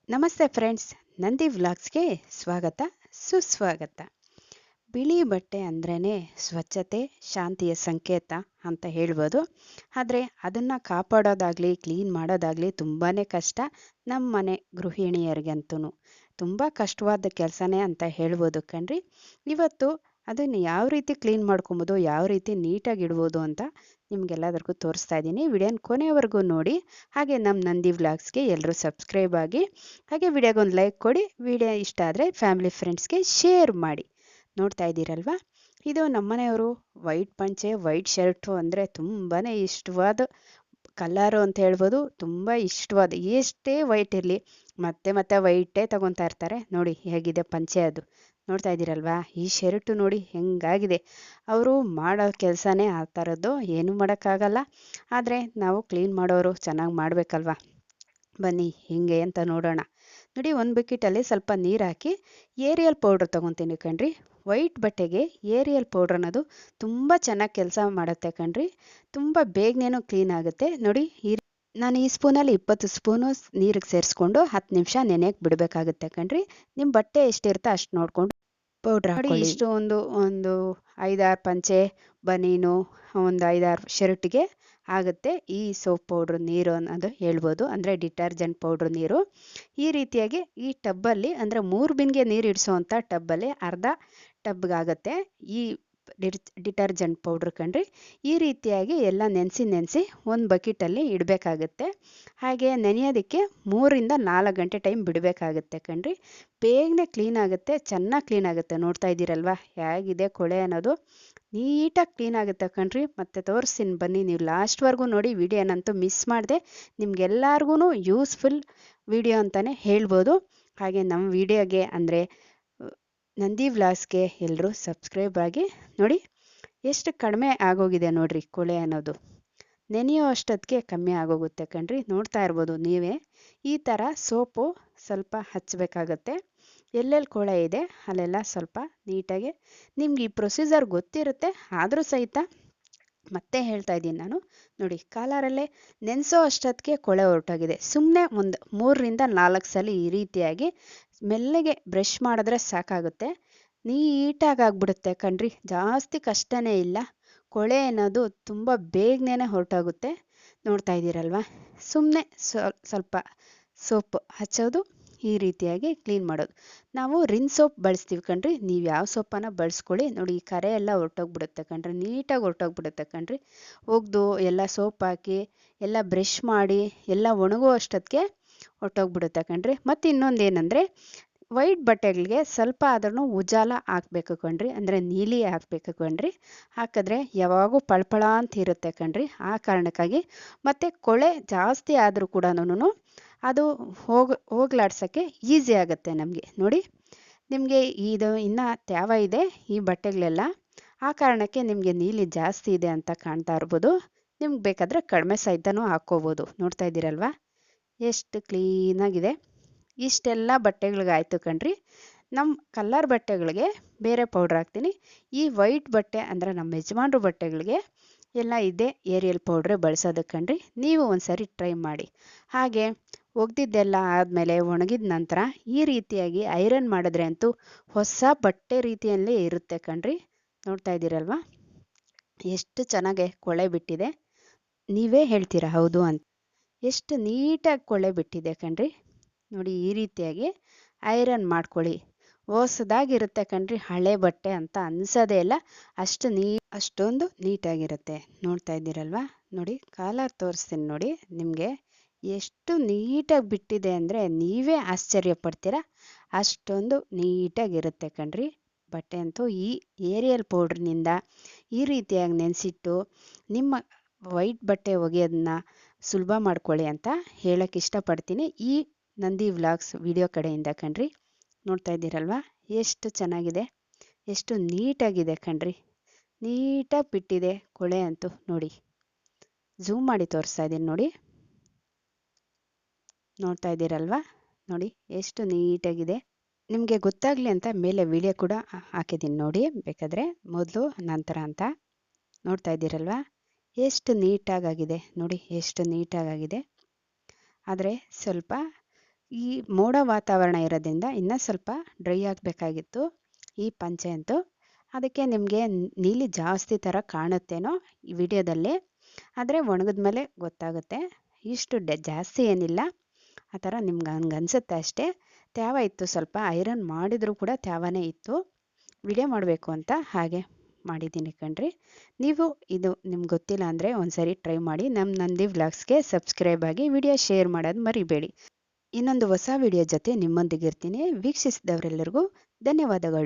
ನಮಸ್ತೆ ಫ್ರೆಂಡ್ಸ್, ನಂದಿ ವ್ಲಾಗ್ಸ್ಗೆ ಸ್ವಾಗತ ಸುಸ್ವಾಗತ. ಬಿಳಿ ಬಟ್ಟೆ ಅಂದ್ರೇ ಸ್ವಚ್ಛತೆ, ಶಾಂತಿಯ ಸಂಕೇತ ಅಂತ ಹೇಳ್ಬೋದು. ಆದರೆ ಅದನ್ನು ಕಾಪಾಡೋದಾಗಲಿ ಕ್ಲೀನ್ ಮಾಡೋದಾಗಲಿ ತುಂಬಾ ಕಷ್ಟ. ನಮ್ಮ ಮನೆ ಗೃಹಿಣಿಯರಿಗಂತೂ ತುಂಬ ಕಷ್ಟವಾದ ಕೆಲಸನೇ ಅಂತ ಹೇಳ್ಬೋದು ಕಣ್ರಿ. ಇವತ್ತು ಅದನ್ನು ಯಾವ ರೀತಿ ಕ್ಲೀನ್ ಮಾಡ್ಕೊಬೋದು, ಯಾವ ರೀತಿ ನೀಟಾಗಿ ಇಡ್ಬೋದು ಅಂತ ನಿಮಗೆಲ್ಲದಕ್ಕೂ ತೋರಿಸ್ತಾ ಇದ್ದೀನಿ. ವಿಡಿಯೋನ ಕೊನೆವರೆಗೂ ನೋಡಿ. ಹಾಗೆ ನಮ್ಮ ನಂದಿ ವ್ಲಾಗ್ಸ್ಗೆ ಎಲ್ಲರೂ ಸಬ್ಸ್ಕ್ರೈಬ್ ಆಗಿ, ಹಾಗೆ ವಿಡಿಯೋಗೊಂದು ಲೈಕ್ ಕೊಡಿ. ವಿಡಿಯೋ ಇಷ್ಟ ಆದರೆ ಫ್ಯಾಮಿಲಿ ಫ್ರೆಂಡ್ಸ್ಗೆ ಶೇರ್ ಮಾಡಿ. ನೋಡ್ತಾ ಇದ್ದೀರಲ್ವಾ, ಇದು ನಮ್ಮನೆಯವರು ವೈಟ್ ಪಂಚೆ ವೈಟ್ ಶರ್ಟು ಅಂದರೆ ತುಂಬಾ ಇಷ್ಟವಾದ ಕಲರು ಅಂತ ಹೇಳ್ಬೋದು. ತುಂಬ ಇಷ್ಟವಾದ, ಎಷ್ಟೇ ವೈಟ್ ಇರಲಿ ಮತ್ತೆ ಮತ್ತೆ ವೈಟೇ ತಗೊತಾ ಇರ್ತಾರೆ. ನೋಡಿ ಹೇಗಿದೆ ಪಂಚೆ, ಅದು ನೋಡ್ತಾ ಇದ್ದೀರಲ್ವಾ. ಈ ಶರ್ಟು ನೋಡಿ ಹೆಂಗಾಗಿದೆ. ಅವರು ಮಾಡೋ ಕೆಲಸನೇ ಆ ಥರದ್ದು, ಏನೂ ಮಾಡೋಕ್ಕಾಗಲ್ಲ. ಆದರೆ ನಾವು ಕ್ಲೀನ್ ಮಾಡೋರು ಚೆನ್ನಾಗಿ ಮಾಡಬೇಕಲ್ವ. ಬನ್ನಿ ಹಿಂಗೆ ಅಂತ ನೋಡೋಣ. ನೋಡಿ, ಒಂದು ಬಕೆಟಲ್ಲಿ ಸ್ವಲ್ಪ ನೀರು ಹಾಕಿ ಏರಿಯಲ್ ಪೌಡ್ರ್ ತೊಗೊತೀನಿ ಕಣ್ರಿ. ವೈಟ್ ಬಟ್ಟೆಗೆ ಏರಿಯಲ್ ಪೌಡ್ರ್ ಅನ್ನೋದು ತುಂಬ ಚೆನ್ನಾಗಿ ಕೆಲಸ ಮಾಡುತ್ತೆ ಕಣ್ರಿ. ತುಂಬ ಬೇಗನೇನು ಕ್ಲೀನ್ ಆಗುತ್ತೆ. ನೋಡಿ, ನಾನು ಈ ಸ್ಪೂನಲ್ಲಿ 20 ಸ್ಪೂನು ನೀರಿಗೆ ಸೇರಿಸ್ಕೊಂಡು 10 ನಿಮಿಷ ನೆನೆಯಕ್ಕೆ ಬಿಡಬೇಕಾಗುತ್ತೆ ಕಣ್ರಿ. ನಿಮ್ಮ ಬಟ್ಟೆ ಎಷ್ಟಿರುತ್ತೆ ಅಷ್ಟು ನೋಡಿಕೊಂಡು ಪೌಡ್ರ್ ಹಾಕೊಳ್ಳಿ. ಇಷ್ಟು ಒಂದು 5-6 ಪಂಚೆ, ಬನೀನು, ಒಂದು 5-6 ಶರ್ಟ್ಗೆ ಆಗುತ್ತೆ ಈ ಸೋಪ್ ಪೌಡ್ರ್ ನೀರು ಅನ್ನೋದು ಹೇಳ್ಬೋದು. ಅಂದರೆ ಡಿಟರ್ಜೆಂಟ್ ಪೌಡ್ರ್ ನೀರು. ಈ ರೀತಿಯಾಗಿ ಈ ಟಬ್ಬಲ್ಲಿ, ಅಂದರೆ 3 ಬಿನ್ಗೆ ನೀರು ಇಡಿಸೋವಂಥ ಟಬ್ಬಲ್ಲಿ ಅರ್ಧ ಟಬ್ಗಾಗುತ್ತೆ ಈ ಡಿಟರ್ಜೆಂಟ್ ಪೌಡ್ರ್ ಕಣ್ರಿ. ಈ ರೀತಿಯಾಗಿ ಎಲ್ಲ ನೆನೆಸಿ ಒಂದು ಬಕೆಟಲ್ಲಿ ಇಡಬೇಕಾಗುತ್ತೆ. ಹಾಗೆ ನೆನೆಯೋದಕ್ಕೆ 3-4 ಗಂಟೆ ಟೈಮ್ ಬಿಡಬೇಕಾಗುತ್ತೆ ಕಣ್ರಿ. ಬೇಗನೆ ಕ್ಲೀನ್ ಆಗುತ್ತೆ, ಚೆನ್ನಾಗಿ ಕ್ಲೀನ್ ಆಗುತ್ತೆ. ನೋಡ್ತಾ ಇದ್ದೀರಲ್ವ ಹೇಗಿದೆ ಕೊಳೆ ಅನ್ನೋದು. ನೀಟಾಗಿ ಕ್ಲೀನ್ ಆಗುತ್ತೆ ಕಣ್ರಿ. ಮತ್ತೆ ತೋರಿಸ್ತೀನಿ ಬನ್ನಿ, ನೀವು ಲಾಸ್ಟ್ವರೆಗೂ ನೋಡಿ. ವಿಡಿಯೋನಂತೂ ಮಿಸ್ ಮಾಡಿದೆ. ನಿಮ್ಗೆಲ್ಲರಿಗೂ ಯೂಸ್ಫುಲ್ ವಿಡಿಯೋ ಅಂತಲೇ ಹೇಳ್ಬೋದು. ಹಾಗೆ ನಮ್ಮ ವಿಡಿಯೋಗೆ ಅಂದರೆ ನಂದಿ ವ್ಲಾಗ್ಸ್ಗೆ ಎಲ್ಲರೂ ಸಬ್ಸ್ಕ್ರೈಬ್ ಆಗಿ. ನೋಡಿ ಎಷ್ಟು ಕಡಿಮೆ ಆಗೋಗಿದೆ ನೋಡ್ರಿ ಕೊಳೆ ಅನ್ನೋದು. ನೆನೆಯೋ ಅಷ್ಟೊತ್ತಿಗೆ ಕಮ್ಮಿ ಆಗೋಗುತ್ತೆ ಕಣ್ರಿ. ನೋಡ್ತಾ ಇರ್ಬೋದು ನೀವೇ. ಈ ಥರ ಸೋಪು ಸ್ವಲ್ಪ ಹಚ್ಚಬೇಕಾಗತ್ತೆ. ಎಲ್ಲೆಲ್ಲಿ ಕೊಳೆ ಇದೆ ಅಲ್ಲೆಲ್ಲ ಸ್ವಲ್ಪ ನೀಟಾಗಿ. ನಿಮ್ಗೆ ಈ ಪ್ರೊಸೀಜರ್ ಗೊತ್ತಿರುತ್ತೆ, ಆದರೂ ಸಹಿತ ಮತ್ತೆ ಹೇಳ್ತಾ ಇದ್ದೀನಿ ನಾನು. ನೋಡಿ, ಕಾಲರಲ್ಲೇ ನೆನೆಸೋ ಅಷ್ಟೊತ್ತಿಗೆ ಕೊಳೆ ಹೊರಟೋಗಿದೆ. ಸುಮ್ಮನೆ ಒಂದು 3-4 ಸಲ ಈ ರೀತಿಯಾಗಿ ಮೆಲ್ಲಗೆ ಬ್ರಷ್ ಮಾಡಿದ್ರೆ ಸಾಕಾಗುತ್ತೆ. ನೀಟಾಗಿ ಆಗ್ಬಿಡುತ್ತೆ ಕಣ್ರಿ. ಜಾಸ್ತಿ ಕಷ್ಟನೇ ಇಲ್ಲ. ಕೊಳೆ ಅನ್ನೋದು ತುಂಬ ಬೇಗನೆ ಹೊರಟೋಗುತ್ತೆ. ನೋಡ್ತಾ ಇದ್ದೀರಲ್ವ. ಸುಮ್ಮನೆ ಸ್ವಲ್ಪ ಸೋಪ್ ಹಚ್ಚೋದು, ಈ ರೀತಿಯಾಗಿ ಕ್ಲೀನ್ ಮಾಡೋದು. ನಾವು ರಿನ್ ಸೋಪ್ ಬಳಸ್ತೀವಿ ಕಣ್ರಿ. ನೀವು ಯಾವ ಸೋಪನ್ನು ಬಳಸ್ಕೊಳ್ಳಿ. ನೋಡಿ, ಈ ಕರೆ ಎಲ್ಲ ಹೊರಟೋಗ್ಬಿಡುತ್ತೆ ಕಣ್ರಿ. ನೀಟಾಗಿ ಹೊರಟೋಗ್ಬಿಡುತ್ತೆ ಕಣ್ರಿ. ಒಗೆದು ಎಲ್ಲ ಸೋಪ್ ಹಾಕಿ ಎಲ್ಲ ಬ್ರಷ್ ಮಾಡಿ ಎಲ್ಲ ಒಣಗೋ ಅಷ್ಟೊತ್ತಿಗೆ ಹೊರಟೋಗ್ಬಿಡುತ್ತೆ ಕಣ್ರಿ. ಮತ್ತು ಇನ್ನೊಂದು ಏನಂದರೆ, ವೈಟ್ ಬಟ್ಟೆಗಳಿಗೆ ಸ್ವಲ್ಪ ಆದ್ರೂ ಉಜಾಲ ಹಾಕ್ಬೇಕು ಕಣ್ರಿ. ಅಂದರೆ ನೀಲಿ ಹಾಕ್ಬೇಕು ಕಣ್ರಿ. ಹಾಕಿದ್ರೆ ಯಾವಾಗೂ ಪಳಪಳ ಅಂತ ಇರುತ್ತೆ ಕಣ್ರಿ. ಆ ಕಾರಣಕ್ಕಾಗಿ. ಮತ್ತು ಕೊಳೆ ಜಾಸ್ತಿ ಆದರೂ ಕೂಡ ಅದು ಹೋಗ್ಲಾಡ್ಸೋಕ್ಕೆ ಈಸಿ ಆಗುತ್ತೆ ನಮಗೆ. ನೋಡಿ, ನಿಮಗೆ ಇದು ಇನ್ನೂ ತ್ಯಾವ ಇದೆ ಈ ಬಟ್ಟೆಗಳೆಲ್ಲ. ಆ ಕಾರಣಕ್ಕೆ ನಿಮಗೆ ನೀಲಿ ಜಾಸ್ತಿ ಇದೆ ಅಂತ ಕಾಣ್ತಾ ಇರ್ಬೋದು. ನಿಮ್ಗೆ ಬೇಕಾದರೆ ಕಡಿಮೆ ಸಹಿತನೂ ಹಾಕ್ಕೋಬೋದು. ನೋಡ್ತಾ ಇದ್ದೀರಲ್ವ ಎಷ್ಟು ಕ್ಲೀನಾಗಿದೆ. ಇಷ್ಟೆಲ್ಲ ಬಟ್ಟೆಗಳಿಗಾಯ್ತು ಕಣ್ರಿ. ನಮ್ಮ ಕಲರ್ ಬಟ್ಟೆಗಳಿಗೆ ಬೇರೆ ಪೌಡ್ರ್ ಹಾಕ್ತೀನಿ. ಈ ವೈಟ್ ಬಟ್ಟೆ ಅಂದರೆ ನಮ್ಮ ಯಜಮಾನ್ರ ಬಟ್ಟೆಗಳಿಗೆ ಎಲ್ಲ ಇದೇ ಏರಿಯಲ್ ಪೌಡ್ರೇ ಬಳಸೋದು ಕಣ್ರಿ. ನೀವು ಒಂದ್ಸರಿ ಟ್ರೈ ಮಾಡಿ. ಹಾಗೆ ಒಗೆದಿದ್ದೆಲ್ಲ ಆದಮೇಲೆ ಒಣಗಿದ ನಂತರ ಈ ರೀತಿಯಾಗಿ ಐರನ್ ಮಾಡಿದ್ರೆ ಅಂತೂ ಹೊಸ ಬಟ್ಟೆ ರೀತಿಯಲ್ಲೇ ಇರುತ್ತೆ ಕಣ್ರಿ. ನೋಡ್ತಾ ಇದ್ದೀರಲ್ವ ಎಷ್ಟು ಚೆನ್ನಾಗಿ ಕೊಳೆ ಬಿಟ್ಟಿದೆ. ನೀವೇ ಹೇಳ್ತೀರಾ ಹೌದು ಅಂತ. ಎಷ್ಟು ನೀಟಾಗಿ ಕೊಳೆ ಬಿಟ್ಟಿದೆ ಕಣ್ರಿ. ನೋಡಿ, ಈ ರೀತಿಯಾಗಿ ಐರನ್ ಮಾಡ್ಕೊಳ್ಳಿ. ಹೊಸದಾಗಿರುತ್ತೆ ಕಣ್ರಿ. ಹಳೆ ಬಟ್ಟೆ ಅಂತ ಅನ್ಸೋದೇ ಇಲ್ಲ. ಅಷ್ಟೊಂದು ನೀಟಾಗಿರುತ್ತೆ. ನೋಡ್ತಾ ಇದ್ದೀರಲ್ವ. ನೋಡಿ, ಕಾಲರ್ ತೋರಿಸ್ತೀನಿ ನೋಡಿ. ನಿಮಗೆ ಎಷ್ಟು ನೀಟಾಗಿ ಬಿಟ್ಟಿದೆ ಅಂದರೆ ನೀವೇ ಆಶ್ಚರ್ಯ ಪಡ್ತೀರಾ. ಅಷ್ಟೊಂದು ನೀಟಾಗಿರುತ್ತೆ ಕಣ್ರಿ ಬಟ್ಟೆ ಅಂತೂ. ಈ ಏರಿಯಲ್ ಪೌಡ್ರಿನಿಂದ ಈ ರೀತಿಯಾಗಿ ನೆನೆಸಿಟ್ಟು ನಿಮ್ಮ ವೈಟ್ ಬಟ್ಟೆ ಒಗೆಯೋದನ್ನ ಸುಲಭ ಮಾಡ್ಕೊಳ್ಳಿ ಅಂತ ಹೇಳೋಕ್ಕೆ ಇಷ್ಟಪಡ್ತೀನಿ ಈ ನಂದಿ ವ್ಲಾಗ್ಸ್ ವಿಡಿಯೋ ಕಡೆಯಿಂದ ಕಣ್ರಿ. ನೋಡ್ತಾ ಇದ್ದೀರಲ್ವ ಎಷ್ಟು ಚೆನ್ನಾಗಿದೆ, ಎಷ್ಟು ನೀಟಾಗಿದೆ ಕಣ್ರಿ. ನೀಟಾಗಿ ಬಿಟ್ಟಿದೆ ಕೊಳೆ ಅಂತೂ. ನೋಡಿ, ಝೂಮ್ ಮಾಡಿ ತೋರಿಸ್ತಾ ಇದ್ದೀನಿ ನೋಡಿ. ನೋಡ್ತಾ ಇದ್ದೀರಲ್ವ. ನೋಡಿ ಎಷ್ಟು ನೀಟಾಗಿದೆ. ನಿಮಗೆ ಗೊತ್ತಾಗಲಿ ಅಂತ ಮೇಲೆ ವಿಡಿಯೋ ಕೂಡ ಹಾಕಿದ್ದೀನಿ ನೋಡಿ, ಬೇಕಾದರೆ ಮೊದಲು ನಂತರ ಅಂತ. ನೋಡ್ತಾ ಇದ್ದೀರಲ್ವ ಎಷ್ಟು ನೀಟಾಗಿದೆ. ನೋಡಿ ಎಷ್ಟು ನೀಟಾಗಿದೆ. ಆದರೆ ಸ್ವಲ್ಪ ಈ ಮೋಡ ವಾತಾವರಣ ಇರೋದ್ರಿಂದ ಇನ್ನೂ ಸ್ವಲ್ಪ ಡ್ರೈ ಆಗಬೇಕಾಗಿತ್ತು ಈ ಪಂಚೆ ಅಂತೂ. ಅದಕ್ಕೆ ನಿಮಗೆ ನೀಲಿ ಜಾಸ್ತಿ ಥರ ಕಾಣುತ್ತೇನೋ ಈ ವಿಡಿಯೋದಲ್ಲಿ, ಆದರೆ ಒಣಗಿದ ಮೇಲೆ ಗೊತ್ತಾಗುತ್ತೆ. ಇಷ್ಟು ಜಾಸ್ತಿ ಏನಿಲ್ಲ, ಆ ಥರ ನಿಮ್ಗೆ ಹಂಗೆ ಅನಿಸುತ್ತೆ ಅಷ್ಟೇ. ತ್ಯಾವ ಇತ್ತು, ಸ್ವಲ್ಪ ಐರನ್ ಮಾಡಿದರೂ ಕೂಡ ತ್ಯಾವನೇ ಇತ್ತು. ವಿಡಿಯೋ ಮಾಡಬೇಕು ಅಂತ ಹಾಗೆ ಮಾಡಿದ್ದೀನಿ ಕಣ್ರಿ. ನೀವು ಇದು ನಿಮ್ಗೆ ಗೊತ್ತಿಲ್ಲ ಅಂದರೆ ಒಂದ್ಸರಿ ಟ್ರೈ ಮಾಡಿ. ನಮ್ಮ ನಂದಿ ವ್ಲಾಗ್ಸ್ಗೆ ಸಬ್ಸ್ಕ್ರೈಬ್ ಆಗಿ ವಿಡಿಯೋ ಶೇರ್ ಮಾಡೋದು ಮರಿಬೇಡಿ. ಇನ್ನೊಂದು ಹೊಸ ವಿಡಿಯೋ ಜೊತೆ ನಿಮ್ಮೊಂದಿಗಿರ್ತೀನಿ. ವೀಕ್ಷಿಸಿದವರೆಲ್ಲರಿಗೂ ಧನ್ಯವಾದಗಳು.